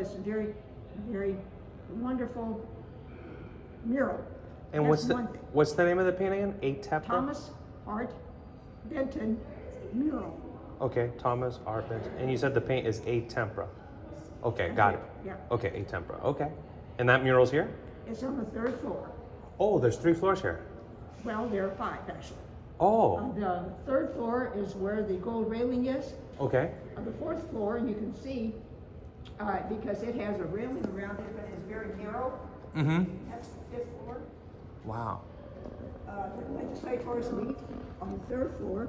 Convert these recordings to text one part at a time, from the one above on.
It's a very, very wonderful mural. And what's the name of the painting again? A Tempra? Thomas Art Benton mural. Okay, Thomas Art Benton. And you said the paint is A Tempra. Okay, got it. Yeah. Okay, A Tempra. Okay. And that mural's here? It's on the 3rd floor. Oh, there's 3 floors here. Well, there are 5 actually. Oh. The 3rd floor is where the gold railing is. Okay. On the 4th floor, you can see, because it has a railing around it, but it's very narrow. Mm-hmm. That's the 5th floor. Wow. The legislators meet on the 3rd floor.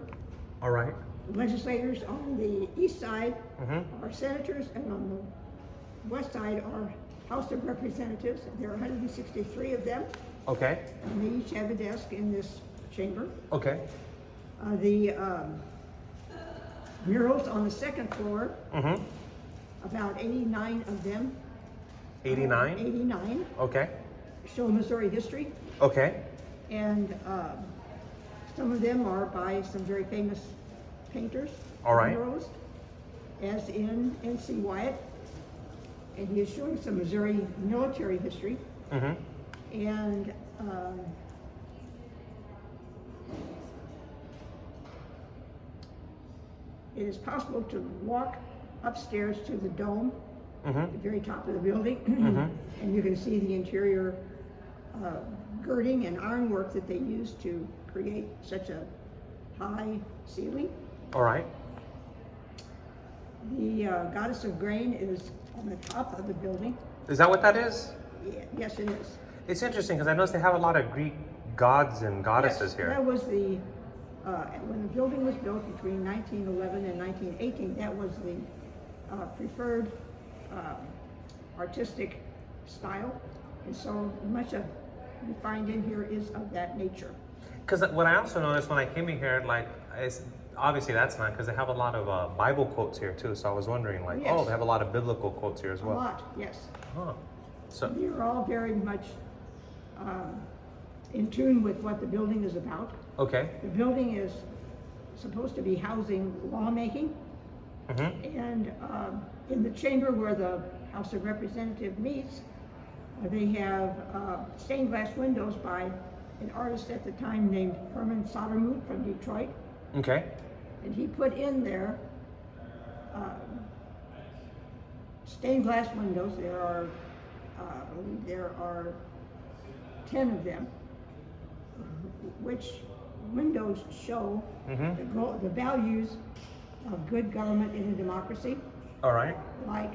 All right. The legislators on the east side Mm-hmm. are senators, and on the west side are House of Representatives. There are 163 of them, Okay. and they each have a desk in this chamber. Okay. The murals on the 2nd floor, Mm-hmm. about 89 of them. 89? 89, Okay. show Missouri history, Okay. and some of them are by some very famous painters. All right. Murals, as in N.C. Wyatt, and he is showing some Missouri military history. Mm-hmm. And it is possible to walk upstairs to the dome, at the very top of the building, and you can see the interior girding and ironwork that they used to create such a high ceiling. All right. The Goddess of Grain is on the top of the building. Is that what that is? Yeah, yes, it is. It's interesting because I noticed they have a lot of Greek gods and goddesses Yes, here. that was the, when the building was built between 1911 and 1918, that was the preferred artistic style. And so much of you find in here is of that nature. Because what I also noticed when I came in here, like, it's, obviously that's not, because they have a lot of Bible quotes here too. So I was wondering, like, Yes. oh, they have a lot of biblical quotes here as well. A lot, yes. Huh. So, They're all very much in tune with what the building is about. okay. The building is supposed to be housing lawmaking, Mm-hmm. and in the chamber where the House of Representatives meets, they have stained glass windows by an artist at the time named Herman Sodermuth from Detroit, Okay. and he put in there stained glass windows. I believe there are 10 of them, which windows show the values of good government in a democracy, All right. like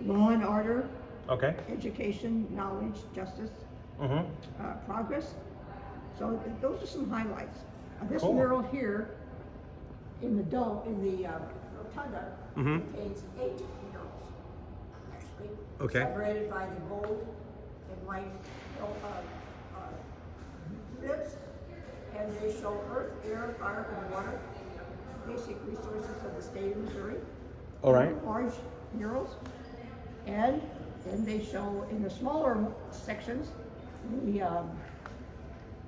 law and order, Okay. education, knowledge, justice, Mm-hmm. progress. So those are some highlights. This Cool. mural here in the dome, in the rotunda, contains 8 murals, actually, Okay. separated by the gold and white ribs, and they show earth, air, fire, and water, basic resources of the state of Missouri. All right. Large murals, and then they show in the smaller sections the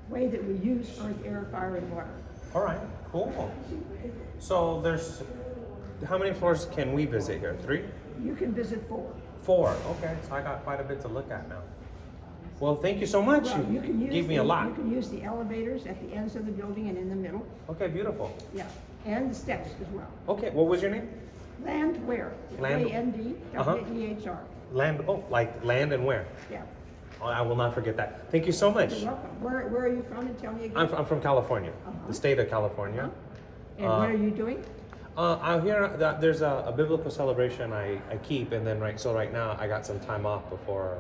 way that we use earth, air, fire, and water. All right. Cool. So there's, how many floors can we visit here? 3? You can visit 4. 4. Okay. So I got quite a bit to look at now. Well, thank you so much. Well, you can use gave me a lot. You can use the elevators at the ends of the building and in the middle. Okay. Beautiful. Yeah, and the steps as well. Okay. What was your name? Landwehr. Land- Landwehr. Land. Oh, like land and where? Yeah. Oh, I will not forget that. Thank you so much. You're welcome. Where are you from? And tell me again. I'm from California, the state of California. And what are you doing? I'm here. There's a biblical celebration I keep, and then right now I got some time off before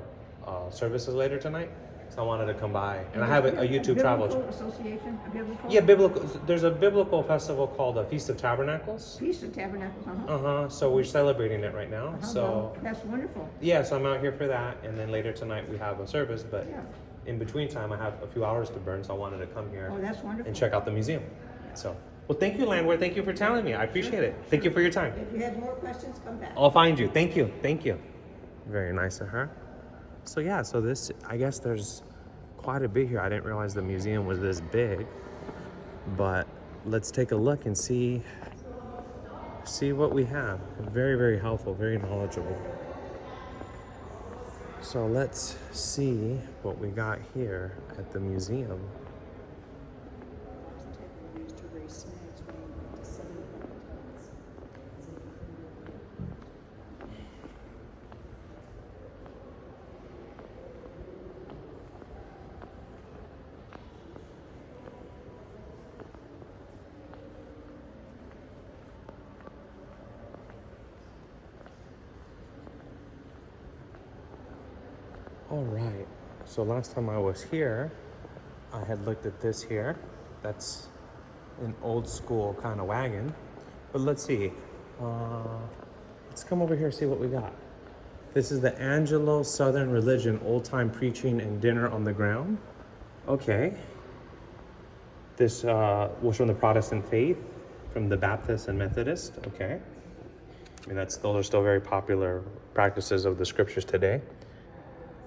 services later tonight, so I wanted to come by. And I have a YouTube travel. Biblical Association. A biblical. Yeah, biblical. There's a biblical festival called the Feast of Tabernacles. Feast of Tabernacles. So we're celebrating it right now. So that's wonderful. yeah, so I'm out here for that, and then later tonight we have a service. But Yeah. in between time, I have a few hours to burn, so I wanted to come here Oh, that's wonderful. and check out the museum. So, well, thank you, Landwehr. Thank you for telling me. I appreciate it. Thank you for your time. If you have more questions, come back. I'll find you. Thank you. Thank you. Very nice of her. So yeah, so this, I guess there's quite a bit here. I didn't realize the museum was this big, but let's take a look and see see what we have. Very, very helpful, very knowledgeable. So let's see what we got here at the museum. All right, so last time I was here, I had looked at this here. That's an old school kind of wagon. But let's see. Let's come over here and see what we got. This is the Angelo Southern Religion, old time preaching and dinner on the ground. Okay. This was from the Protestant faith, from the Baptist and Methodist. Okay. I mean, those are still very popular practices of the scriptures today.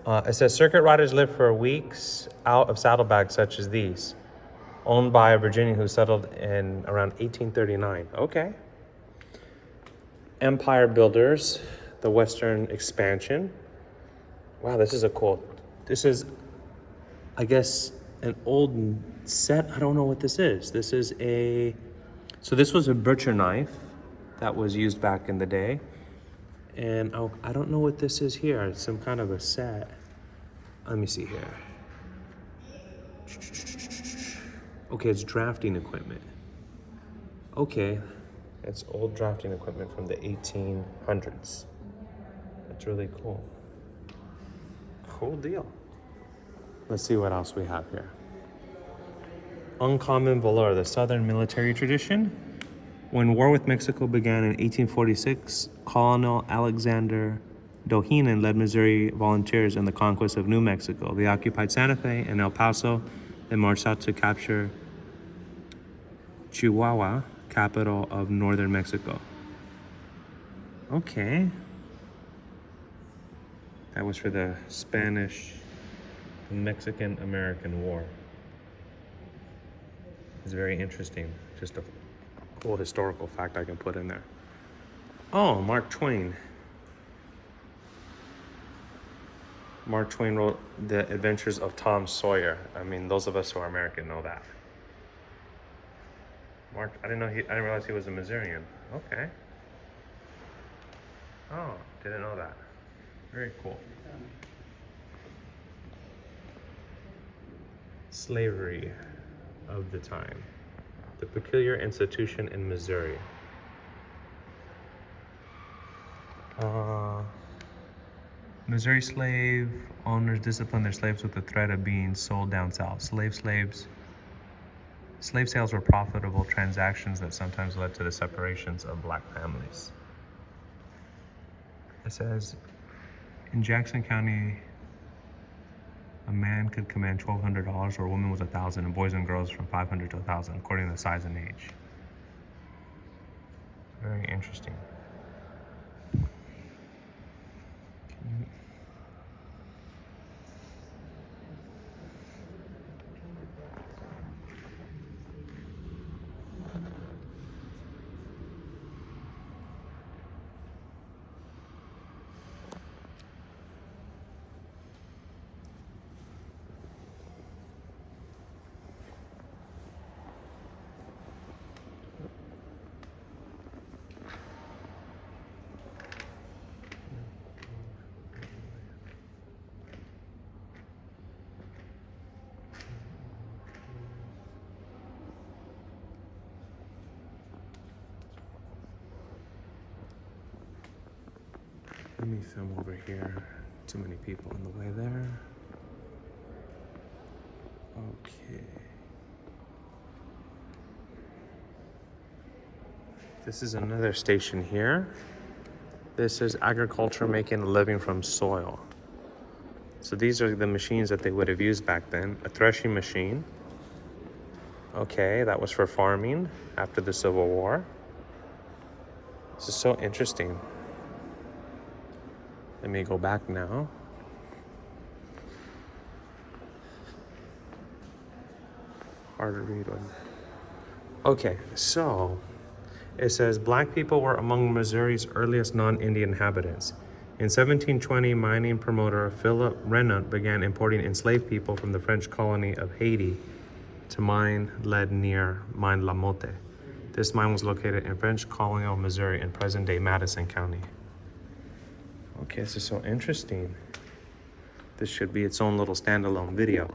It says circuit riders lived for weeks out of saddlebags such as these, owned by a Virginian who settled in around 1839. Okay. Empire builders, the Western expansion. Wow, this is this is, I guess, an old set. I don't know what this is. This was a butcher knife that was used back in the day. And I don't know what this is here. It's some kind of a set. Let me see here. Okay, it's drafting equipment. Okay, it's old drafting equipment from the 1800s. That's really cool. Cool deal. Let's see what else we have here. Uncommon valor, the Southern military tradition. When war with Mexico began in 1846, Colonel Alexander Doheny led Missouri volunteers in the conquest of New Mexico. They occupied Santa Fe and El Paso, then marched out to capture Chihuahua, capital of northern Mexico. Okay. That was for the Spanish-Mexican-American War. It's very interesting. Just a cool historical fact I can put in there. Oh, Mark Twain. Mark Twain wrote The Adventures of Tom Sawyer. I mean, those of us who are American know that. Mark, I didn't realize he was a Missourian. Okay. Oh, didn't know that. Very cool. Slavery of the time. The peculiar institution in Missouri. Missouri slave owners disciplined their slaves with the threat of being sold down south. Slave sales were profitable transactions that sometimes led to the separations of black families. It says, in Jackson County, a man could command $1,200 or a woman was $1,000, and boys and girls from $500 to $1,000, according to size and age. Very interesting. Let me film over here. Too many people in the way there. Okay. This is another station here. This is agriculture, making a living from soil. So these are the machines that they would have used back then. A threshing machine. Okay, that was for farming after the Civil War. This is so interesting. Let me go back now. Hard to read one. Okay, so It says black people were among Missouri's earliest non-Indian inhabitants. In 1720, mining promoter Philip Renault began importing enslaved people from the French colony of Haiti to mine lead near Mine La Motte. This mine was located in French colonial Missouri in present-day Madison County. Okay, this is so interesting. This should be its own little standalone video.